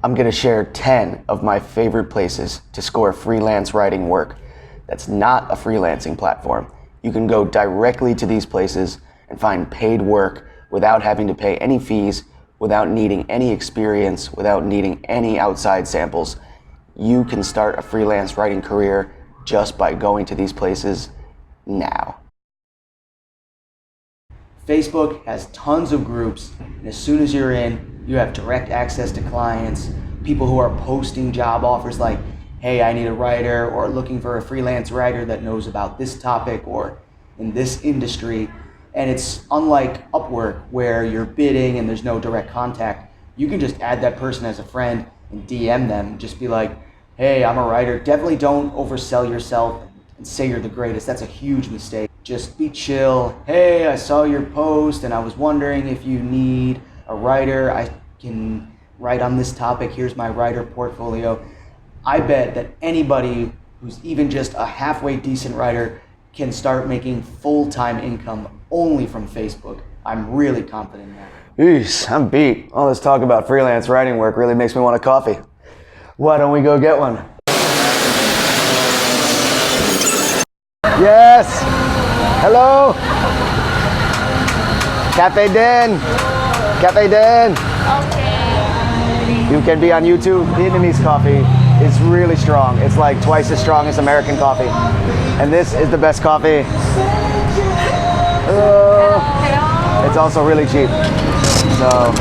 I'm going to share 10 of my favorite places to score freelance writing work that's not a freelancing platform. You can go directly to these places and find paid work without having to pay any fees, without needing any experience, without needing any outside samples. You can start a freelance writing career just by going to these places now. Facebook has tons of groups, and as soon as you're in, you have direct access to clients, people who are posting job offers like, hey, I need a writer, or looking for a freelance writer that knows about this topic or in this industry. And it's unlike Upwork where you're bidding and there's no direct contact. You can just add that person as a friend and DM them, just be like, hey, I'm a writer. Definitely don't oversell yourself and say you're the greatest. That's a huge mistake. Just be chill. Hey, I saw your post and I was wondering if you need a writer. I can write on this topic. Here's my writer portfolio. I bet that anybody who's even just a halfway decent writer can start making full-time income only from Facebook. I'm really confident in that. Eesh, I'm beat. All this talk about freelance writing work really makes me want a coffee. Why don't we go get one? Yes! Hello! Cafe Den! Cafe Den! Okay. You can be on YouTube. Vietnamese coffee is really strong. It's like twice as strong as American coffee. And this is the best coffee. It's also really cheap. So,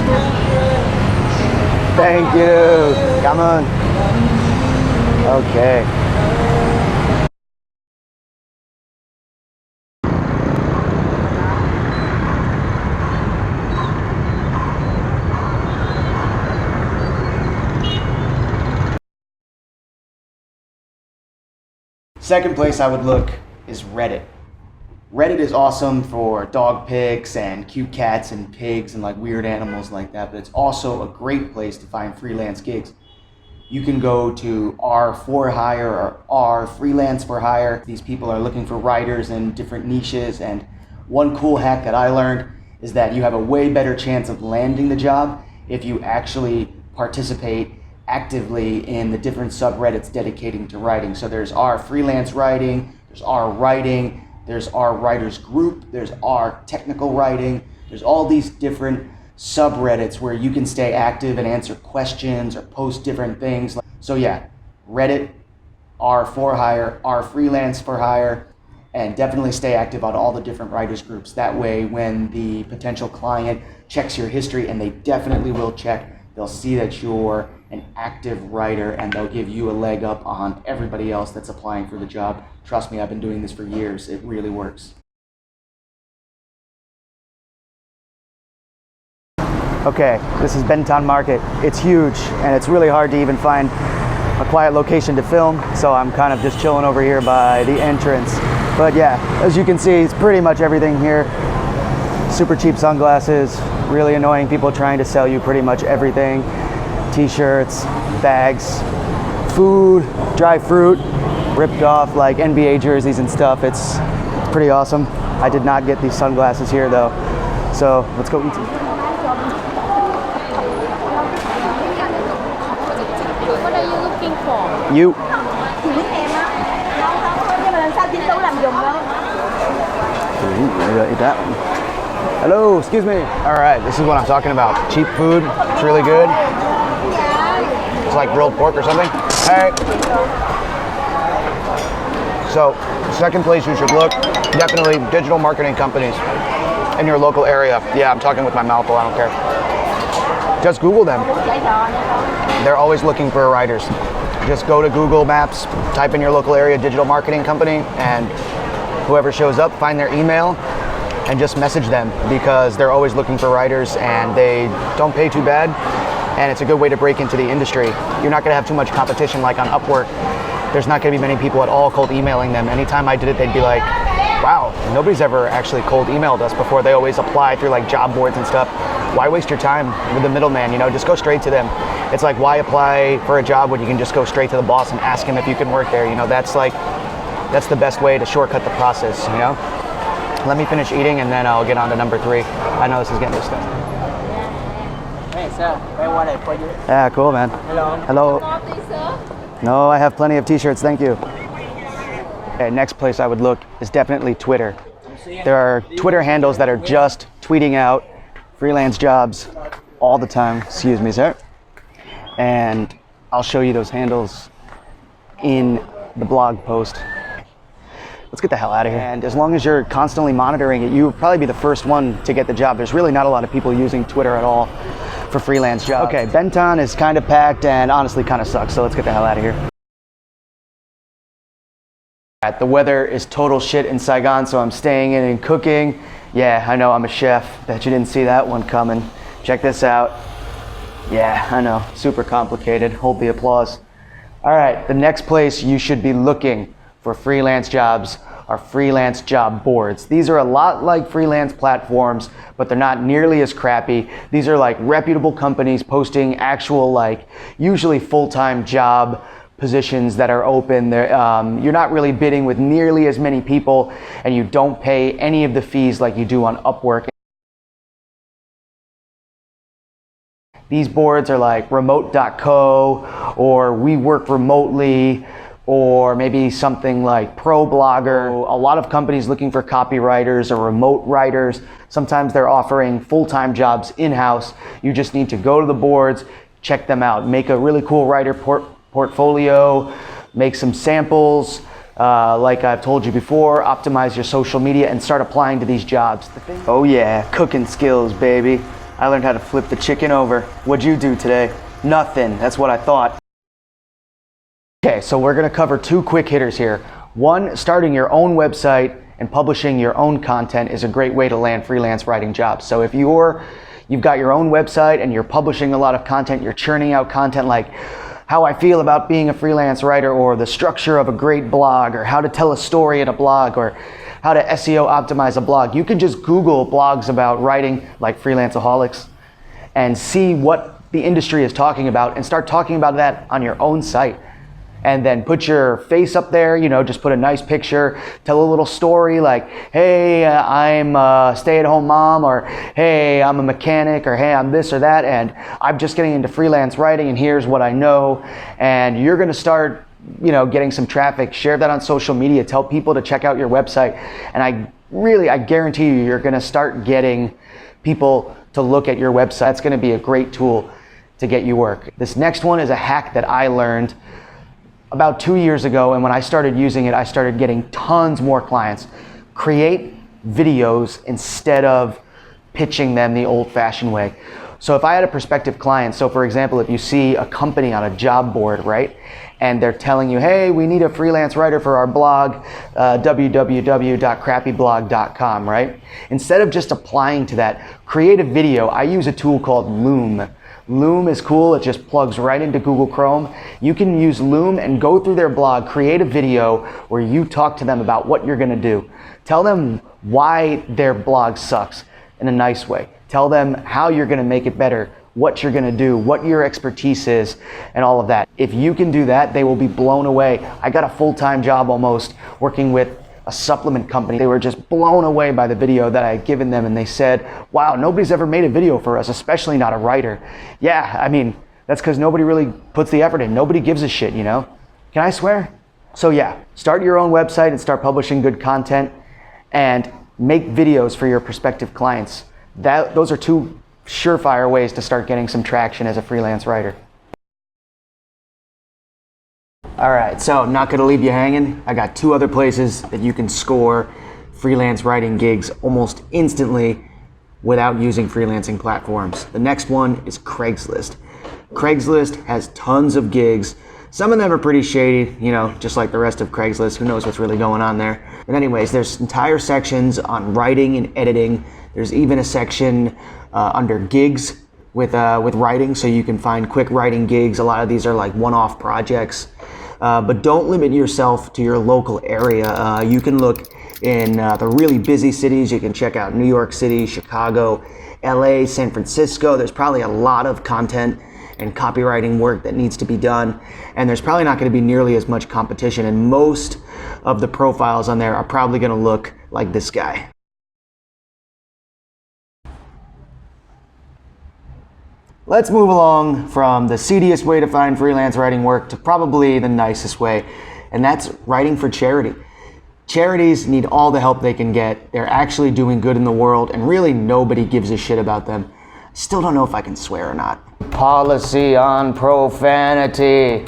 thank you. Come on. Okay. Second place I would look is Reddit. Reddit is awesome for dog pics and cute cats and pigs and like weird animals like that, but it's also a great place to find freelance gigs. You can go to R for Hire or R Freelance for Hire. These people are looking for writers in different niches, and one cool hack that I learned is that you have a way better chance of landing the job if you actually participate actively in the different subreddits dedicating to writing. So there's R Freelance Writing, there's R Writing, there's our writers group, there's our technical writing, there's all these different subreddits where you can stay active and answer questions or post different things. So yeah, Reddit, R for Hire, R Freelance for Hire, and definitely stay active on all the different writers groups. That way when the potential client checks your history, and they definitely will check, they'll see that you're an active writer and they'll give you a leg up on everybody else that's applying for the job. Trust me, I've been doing this for years. It really works. Okay, this is Benton Market. It's huge and it's really hard to even find a quiet location to film, so I'm kind of just chilling over here by the entrance. But yeah, as you can see, it's pretty much everything here. Super cheap sunglasses, really annoying people trying to sell you pretty much everything. T-shirts, bags, food, dry fruit, ripped off like NBA jerseys and stuff. It's pretty awesome. I did not get these sunglasses here though. So let's go eat some. What are you looking for? You. Ooh, eat that one. Hello, excuse me. All right, this is what I'm talking about. Cheap food, it's really good. It's like grilled pork or something. Hey. So, second place you should look, definitely digital marketing companies in your local area. Yeah, I'm talking with my mouth full, I don't care. Just Google them. They're always looking for writers. Just go to Google Maps, type in your local area digital marketing company, and whoever shows up, find their email, and just message them, because they're always looking for writers and they don't pay too bad, and it's a good way to break into the industry. You're not gonna have too much competition like on Upwork. There's not gonna be many people at all cold emailing them. Anytime I did it, they'd be like, wow, nobody's ever actually cold emailed us before. They always apply through like job boards and stuff. Why waste your time with the middleman, you know, just go straight to them. It's like, why apply for a job when you can just go straight to the boss and ask him if you can work there, you know? That's the best way to shortcut the process, you know? Let me finish eating and then I'll get on to number 3. I know this is getting disgusting. Okay, so sir. Buy wallet for you. Yeah, cool, man. Hello. Hello. More, please, sir. No, I have plenty of t-shirts, thank you. Okay, next place I would look is definitely Twitter. There are Twitter handles that are just tweeting out freelance jobs all the time. Excuse me, sir. And I'll show you those handles in the blog post. Let's get the hell out of here. And as long as you're constantly monitoring it, you would probably be the first one to get the job. There's really not a lot of people using Twitter at all for freelance jobs. Okay, Benton is kind of packed and honestly kind of sucks, so let's get the hell out of here. The weather is total shit in Saigon, so I'm staying in and cooking. Yeah, I know, I'm a chef. Bet you didn't see that one coming. Check this out. Yeah, I know, super complicated. Hold the applause. All right, the next place you should be looking for freelance jobs are freelance job boards. These are a lot like freelance platforms, but they're not nearly as crappy. These are like reputable companies posting actual, like, usually full-time job positions that are open. You're not really bidding with nearly as many people, and you don't pay any of the fees like you do on Upwork. These boards are like remote.co or We Work Remotely, or maybe something like ProBlogger. A lot of companies looking for copywriters or remote writers. Sometimes they're offering full-time jobs in-house. You just need to go to the boards, check them out, make a really cool writer portfolio, make some samples, like I've told you before, optimize your social media and start applying to these jobs. Oh yeah, cooking skills, baby. I learned how to flip the chicken over. What'd you do today? Nothing, that's what I thought. Okay, so we're gonna cover two quick hitters here. One, starting your own website and publishing your own content is a great way to land freelance writing jobs. So if you've got your own website and you're publishing a lot of content, you're churning out content like how I feel about being a freelance writer, or the structure of a great blog, or how to tell a story in a blog, or how to SEO optimize a blog. You can just Google blogs about writing like Freelanceaholics and see what the industry is talking about and start talking about that on your own site. And then put your face up there, just put a nice picture, tell a little story like, hey, I'm a stay-at-home mom, or hey, I'm a mechanic, or hey, I'm this or that, and I'm just getting into freelance writing, and here's what I know. And you're gonna start, getting some traffic. Share that on social media, tell people to check out your website. And I guarantee you're gonna start getting people to look at your website. It's gonna be a great tool to get you work. This next one is a hack that I learned about 2 years ago, and when I started using it, I started getting tons more clients. Create videos instead of pitching them the old-fashioned way. So if I had a prospective client, so for example, if you see a company on a job board, right, and they're telling you, hey, we need a freelance writer for our blog, www.crappyblog.com, right? Instead of just applying to that, create a video. I use a tool called Loom. Loom is cool, it just plugs right into Google Chrome. You can use Loom and go through their blog, create a video where you talk to them about what you're gonna do. Tell them why their blog sucks in a nice way. Tell them how you're gonna make it better, what you're gonna do, what your expertise is, and all of that. If you can do that, they will be blown away. I got a full-time job almost working with a supplement company. They were just blown away by the video that I had given them, and they said, wow, nobody's ever made a video for us, especially not a writer. Yeah, I mean, that's because nobody really puts the effort in. Nobody gives a shit, Can I swear? So yeah, start your own website and start publishing good content, and make videos for your prospective clients. Those are two surefire ways to start getting some traction as a freelance writer. All right, so not gonna leave you hanging. I got two other places that you can score freelance writing gigs almost instantly without using freelancing platforms. The next one is Craigslist. Craigslist has tons of gigs. Some of them are pretty shady, just like the rest of Craigslist. Who knows what's really going on there? But anyways, there's entire sections on writing and editing. There's even a section under gigs with writing, so you can find quick writing gigs. A lot of these are like one-off projects. But don't limit yourself to your local area. You can look in the really busy cities. You can check out New York City, Chicago, LA, San Francisco. There's probably a lot of content and copywriting work that needs to be done. And there's probably not going to be nearly as much competition. And most of the profiles on there are probably going to look like this guy. Let's move along from the seediest way to find freelance writing work to probably the nicest way, and that's writing for charity. Charities need all the help they can get. They're actually doing good in the world, and really nobody gives a shit about them. Still don't know if I can swear or not. Policy on profanity.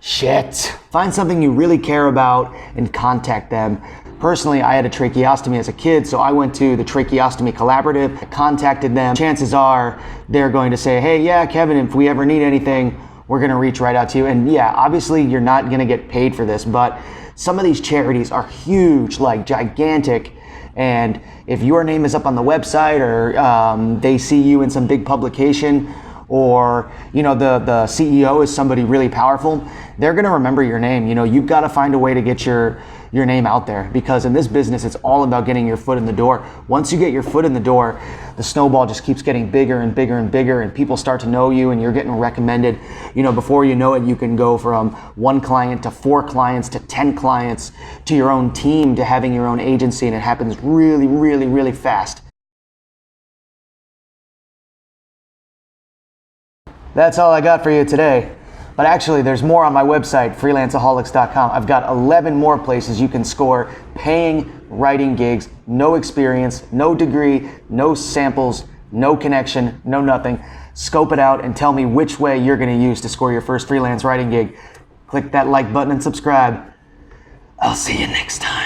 Shit. Find something you really care about and contact them. Personally, I had a tracheostomy as a kid, so I went to the Tracheostomy Collaborative. I contacted them. Chances are they're going to say, hey, yeah, Kevin, if we ever need anything, we're going to reach right out to you. And yeah, obviously you're not going to get paid for this, but some of these charities are huge, like gigantic. And if your name is up on the website or they see you in some big publication, or the CEO is somebody really powerful, they're going to remember your name. You've got to find a way to get your name out there, because in this business it's all about getting your foot in the door. Once you get your foot in the door, the snowball just keeps getting bigger and bigger and bigger, and people start to know you and you're getting recommended. Before you know it, you can go from 1 client to 4 clients to 10 clients to your own team to having your own agency, and it happens really, really, really fast. That's all I got for you today. But actually, there's more on my website, freelanceaholics.com. I've got 11 more places you can score paying writing gigs, no experience, no degree, no samples, no connection, no nothing. Scope it out and tell me which way you're going to use to score your first freelance writing gig. Click that like button and subscribe. I'll see you next time.